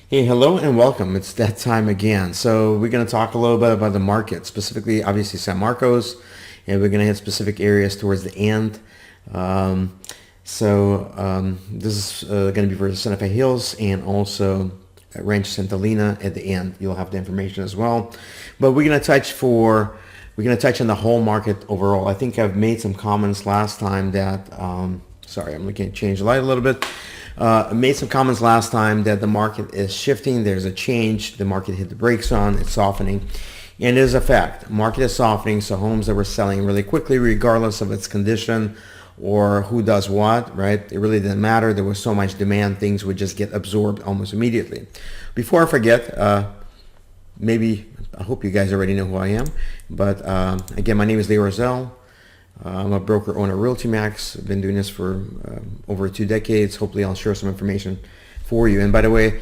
Hey, hello and welcome. It's that time again. So we're going to talk a little bit about the market, specifically, obviously, San Marcos, and we're going to hit specific areas towards the end. Um, this is going to be for Santa Fe Hills and also Rancho Santalina at the end. You'll have the information as well. But we're going to touch on the whole market overall. I think I've made some comments last time that, sorry, I'm looking to change the light a little bit. Made some comments last time that the market is shifting. There's a change. The market hit the brakes on. It's softening. And it is a fact. Market is softening. So homes that were selling really quickly, regardless of its condition or who does what, right? It really didn't matter. There was so much demand. Things would just get absorbed almost immediately. Before I forget, I hope you guys already know who I am. But again, my name is Orzhel. I'm a broker owner of Realty Max. I've been doing this for over 2 decades. Hopefully I'll share some information for you. And by the way,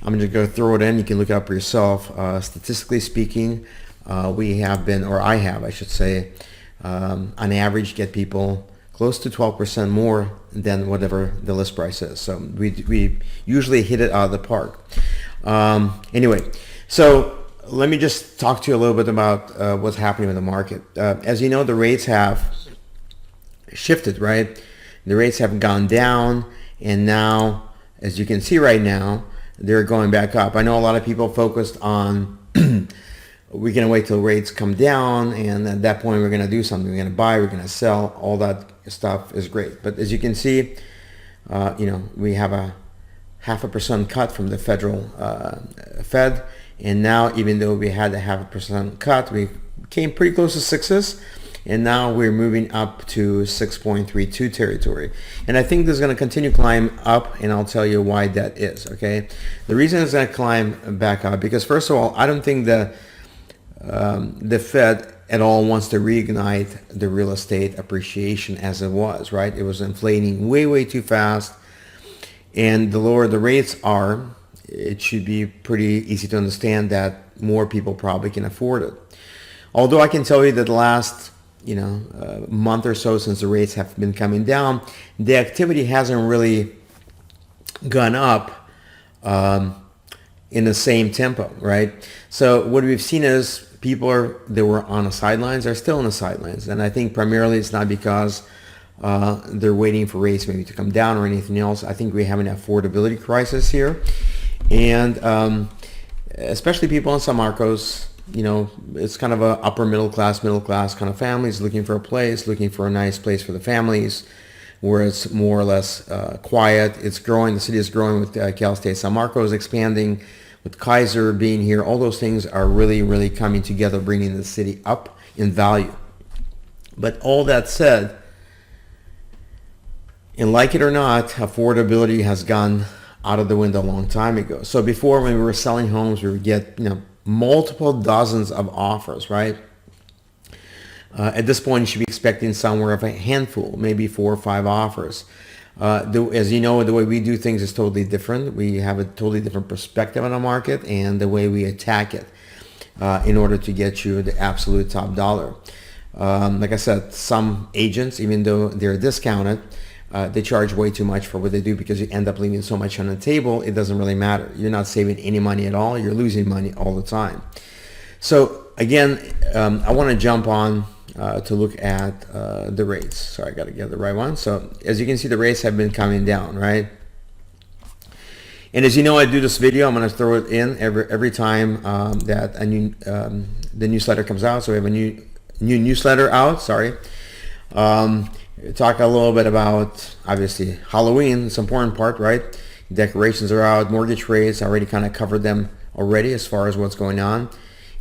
I'm just going to throw it in. You can look it up for yourself. Statistically speaking, we have been, or I have, I should say, on average get people close to 12% more than whatever the list price is. So we usually hit it out of the park. Anyway, so let me just talk to you a little bit about what's happening with the market. As you know, the rates have shifted, right? The rates have gone down, and now, as you can see right now, they're going back up. I know a lot of people focused on we're going to wait till rates come down, and at that point we're going to do something. We're going to buy, we're going to sell. All that stuff is great. But as you can see, we have a 0.5% cut from the federal Fed. And now, even though we had a 0.5% cut, we came pretty close to sixes, and now we're moving up to 6.32 territory. And I think this is going to continue to climb up, and I'll tell you why that is. Okay, the reason it's going to climb back up because, first of all, I don't think the Fed at all wants to reignite the real estate appreciation as it was. Right, it was inflating way too fast, and the lower the rates are, it should be pretty easy to understand that more people probably can afford it. Although I can tell you that the last month or so since the rates have been coming down, the activity hasn't really gone up in the same tempo, right? So what we've seen is people that were on the sidelines are still on the sidelines. And I think primarily it's not because they're waiting for rates maybe to come down or anything else. I think we have an affordability crisis here. And especially people in San Marcos, it's kind of a upper middle class kind of families looking for a place, looking for a nice place for the families where it's more or less quiet. It's growing. The city is growing with Cal State San Marcos expanding, with CaDRE being here. All those things are really coming together, bringing the city up in value. But all that said, and like it or not, affordability has gone out of the window a long time ago. So before, when we were selling homes, we would get multiple dozens of offers, right? At this point, you should be expecting somewhere of a handful, maybe 4 or 5 offers. As you know, the way we do things is totally different. We have a totally different perspective on the market and the way we attack it in order to get you the absolute top dollar. Like I said, some agents, even though they're discounted, they charge way too much for what they do because you end up leaving so much on the table. It doesn't really matter. You're not saving any money at all. You're losing money all the time. So again, I want to jump on to look at the rates. Sorry, I got to get the right one. So as you can see, the rates have been coming down, right? And as you know, I do this video. I'm going to throw it in every time that the newsletter comes out. So we have a new newsletter out. Sorry. Talk a little bit about, obviously, Halloween. It's an important part, right? Decorations are out. Mortgage rates, I already kind of covered them already as far as what's going on.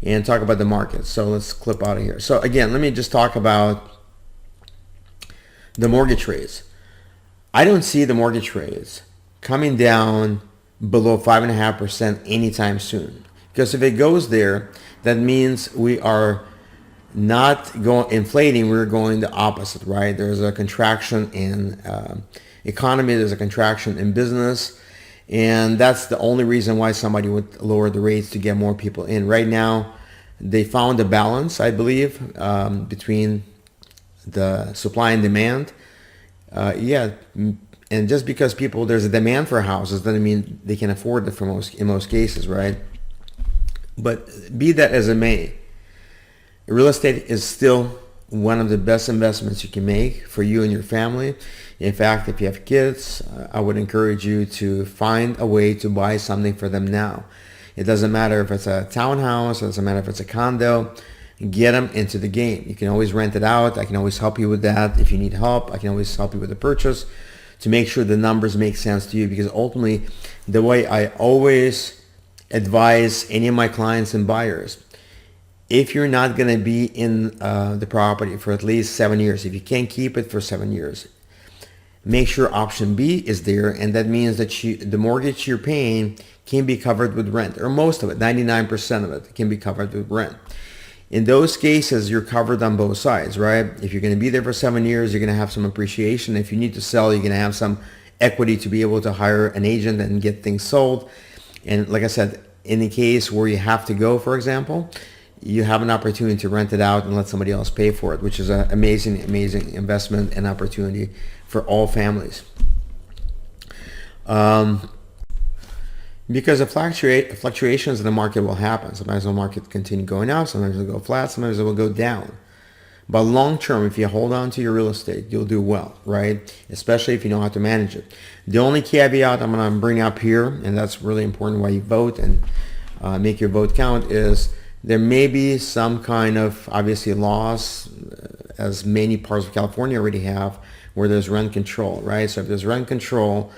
And talk about the market. So let's clip out of here. So again, let me just talk about the mortgage rates. I don't see the mortgage rates coming down below 5.5% anytime soon. Because if it goes there, that means we are not going inflating, we're going the opposite, right? There's a contraction in economy, there's a contraction in business, and that's the only reason why somebody would lower the rates to get more people in. Right now, they found a balance, I believe, between the supply and demand. And just because there's a demand for houses doesn't mean they can afford it in most cases, right? But be that as it may, real estate is still one of the best investments you can make for you and your family. In fact, if you have kids, I would encourage you to find a way to buy something for them now. It doesn't matter if it's a townhouse, it doesn't matter if it's a condo. Get them into the game. You can always rent it out. I can always help you with that. If you need help, I can always help you with the purchase to make sure the numbers make sense to you, because ultimately the way I always advise any of my clients and buyers, if you're not going to be in the property for at least 7 years, if you can't keep it for 7 years, make sure option B is there, and that means that the mortgage you're paying can be covered with rent, or most of it, 99% of it can be covered with rent. In those cases, you're covered on both sides, right? If you're going to be there for 7 years, you're going to have some appreciation. If you need to sell, you're going to have some equity to be able to hire an agent and get things sold. And like I said, in the case where you have to go, for example, you have an opportunity to rent it out and let somebody else pay for it, which is an amazing, amazing investment and opportunity for all families. Because the fluctuations in the market will happen. Sometimes the market continue going up, sometimes it will go flat, sometimes it will go down. But long term, if you hold on to your real estate, you'll do well, right? Especially if you know how to manage it. The only caveat I'm going to bring up here, and that's really important why you vote and make your vote count, is there may be some kind of, obviously, laws, as many parts of California already have, where there's rent control, right? So if there's rent control,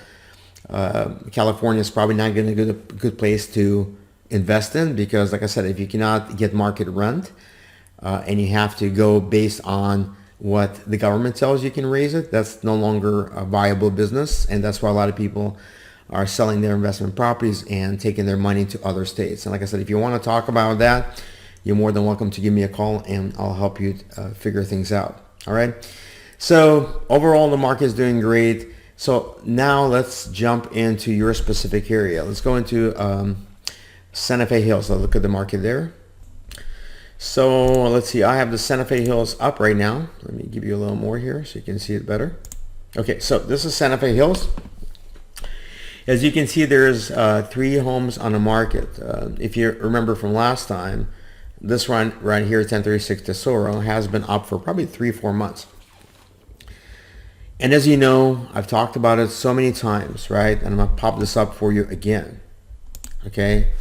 California is probably not going to be a good place to invest in, because like I said, if you cannot get market rent and you have to go based on what the government tells you can raise it, that's no longer a viable business. And that's why a lot of people are selling their investment properties and taking their money to other states. And like I said, if you want to talk about that, you're more than welcome to give me a call and I'll help you figure things out. All right. So overall, the market is doing great. So now let's jump into your specific area. Let's go into Santa Fe Hills. Let's look at the market there. So let's see. I have the Santa Fe Hills up right now. Let me give you a little more here so you can see it better. Okay, so this is Santa Fe Hills. As you can see, there's 3 homes on the market. If you remember from last time, this one right here, 1036 Tesoro, has been up for probably 3-4 months. And as you know, I've talked about it so many times, right? And I'm going to pop this up for you again, okay?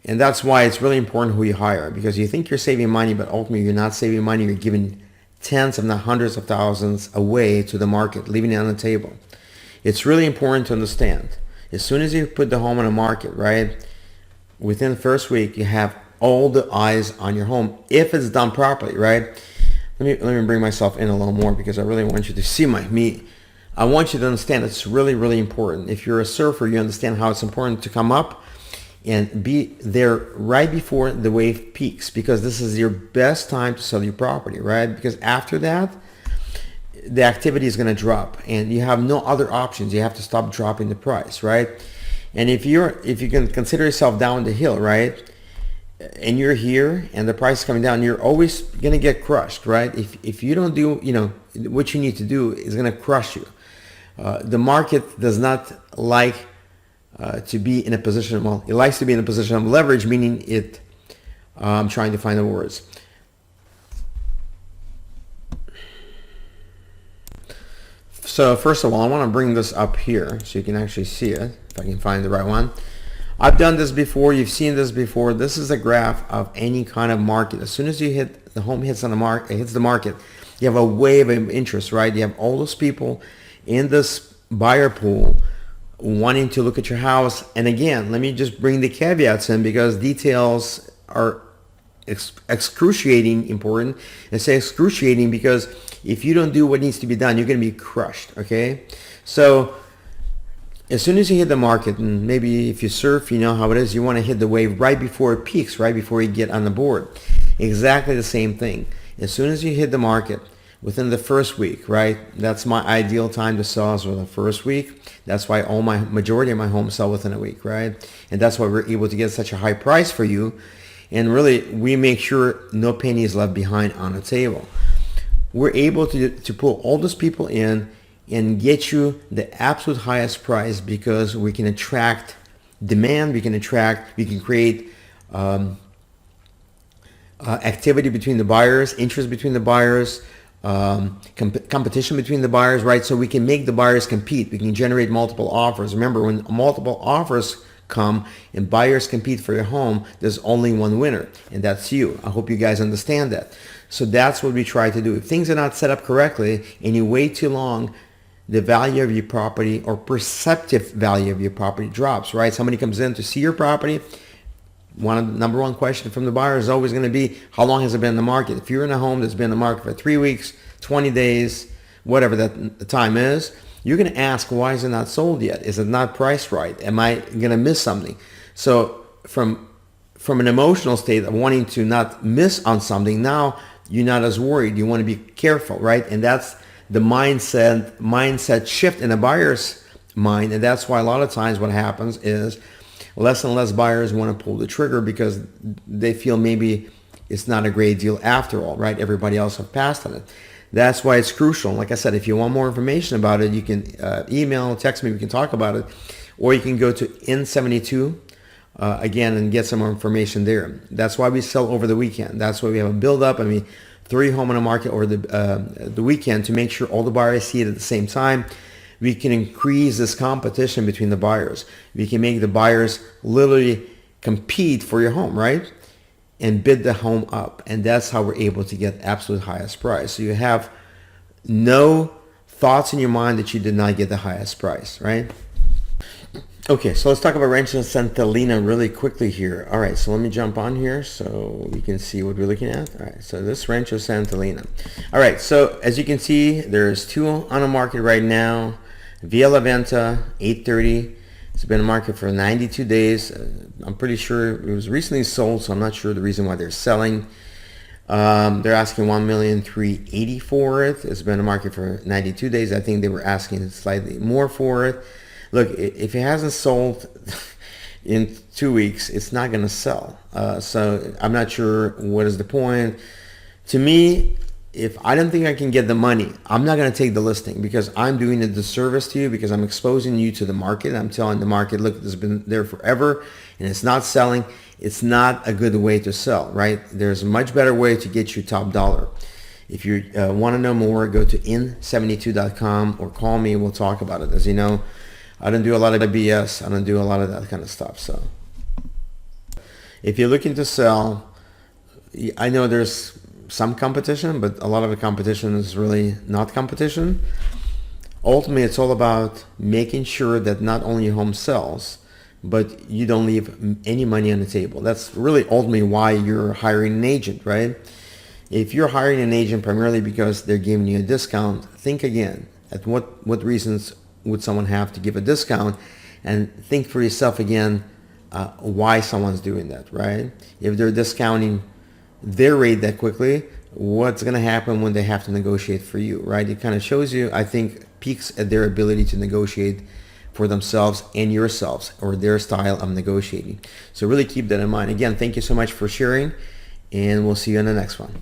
And that's why it's really important who you hire, because you think you're saving money, but ultimately you're not saving money. You're giving tens, if not hundreds of thousands away to the market, leaving it on the table. It's really important to understand. As soon as you put the home on the market, right, within the first week, you have all the eyes on your home if it's done properly, right? Let me bring myself in a little more, because I really want you to see me. I want you to understand it's really, really important. If you're a surfer, you understand how it's important to come up and be there right before the wave peaks, because this is your best time to sell your property, right? Because after that, the activity is going to drop and you have no other options. You have to stop dropping the price, right? And if you can consider yourself down the hill, right, and you're here and the price is coming down, you're always going to get crushed, right? If you don't do, what you need to do is going to crush you. The market does not like to be in a position, well, it likes to be in a position of leverage, meaning I'm trying to find the words. So first of all, I want to bring this up here so you can actually see it, if I can find the right one. I've done this before. You've seen this before. This is a graph of any kind of market. As soon as the home hits the market, you have a wave of interest, right? You have all those people in this buyer pool wanting to look at your house. And again, let me just bring the caveats in, because details are excruciating important. And say excruciating because if you don't do what needs to be done, you're going to be crushed, okay? So as soon as you hit the market, and maybe if you surf, you know how it is, you want to hit the wave right before it peaks, right before you get on the board. Exactly the same thing. As soon as you hit the market, within the first week, right, that's my ideal time to sell, is within the first week. That's why majority of my homes sell within a week, right? And that's why we're able to get such a high price for you. And really, we make sure no penny is left behind on the table. We're able to pull all those people in and get you the absolute highest price, because we can attract demand, we can create activity between the buyers, interest between the buyers, competition between the buyers, right? So we can make the buyers compete. We can generate multiple offers. Remember, when multiple offers come and buyers compete for your home, there's only one winner, and that's you. I hope you guys understand that. So that's what we try to do. If things are not set up correctly and you wait too long, the value of your property, or perceptive value of your property, drops, right? Somebody comes in to see your property. Number one question from the buyer is always going to be, how long has it been in the market? If you're in a home that's been in the market for 3 weeks, 20 days, whatever that the time is, you're going to ask, why is it not sold yet? Is it not priced right? Am I going to miss something? So from an emotional state of wanting to not miss on something, now you're not as worried. You want to be careful, right? And that's the mindset shift in a buyer's mind. And that's why a lot of times what happens is less and less buyers want to pull the trigger, because they feel maybe it's not a great deal after all, right? Everybody else have passed on it. That's why it's crucial. Like I said, if you want more information about it, you can email, text me, we can talk about it. Or you can go to N72 again and get some more information there. That's why we sell over the weekend. That's why we have a build up. I mean, 3 home on the market over the weekend, to make sure all the buyers see it at the same time. We can increase this competition between the buyers. We can make the buyers literally compete for your home, right? And bid the home up. And that's how we're able to get absolute highest price. So you have no thoughts in your mind that you did not get the highest price, right? Okay, so let's talk about Rancho Santalina really quickly here. All right, so let me jump on here so we can see what we're looking at. All right, so this Rancho Santalina. All right, so as you can see, there's 2 on the market right now. Via La Venta, 830. It's been on the market for 92 days. I'm pretty sure it was recently sold, so I'm not sure the reason why they're selling. They're asking $1,380,000 for it. It's been on the market for 92 days. I think they were asking slightly more for it. Look, if it hasn't sold in 2 weeks, it's not going to sell. So I'm not sure what is the point. To me, if I don't think I can get the money, I'm not going to take the listing, because I'm doing a disservice to you, because I'm exposing you to the market. I'm telling the market, look, this has been there forever and it's not selling. It's not a good way to sell, right? There's a much better way to get you top dollar. If you want to know more, go to n72.com or call me. We'll talk about it. As you know, I don't do a lot of BS. I don't do a lot of that kind of stuff. So if you're looking to sell, I know there's some competition, but a lot of the competition is really not competition. Ultimately, it's all about making sure that not only your home sells, but you don't leave any money on the table. That's really ultimately why you're hiring an agent, right? If you're hiring an agent primarily because they're giving you a discount, think again at what reasons would someone have to give a discount, and think for yourself again why someone's doing that, right? If they're discounting their rate that quickly, what's going to happen when they have to negotiate for you, right? It kind of shows you, I think, peaks at their ability to negotiate for themselves and yourselves, or their style of negotiating. So really keep that in mind. Again, thank you so much for sharing, and we'll see you in the next one.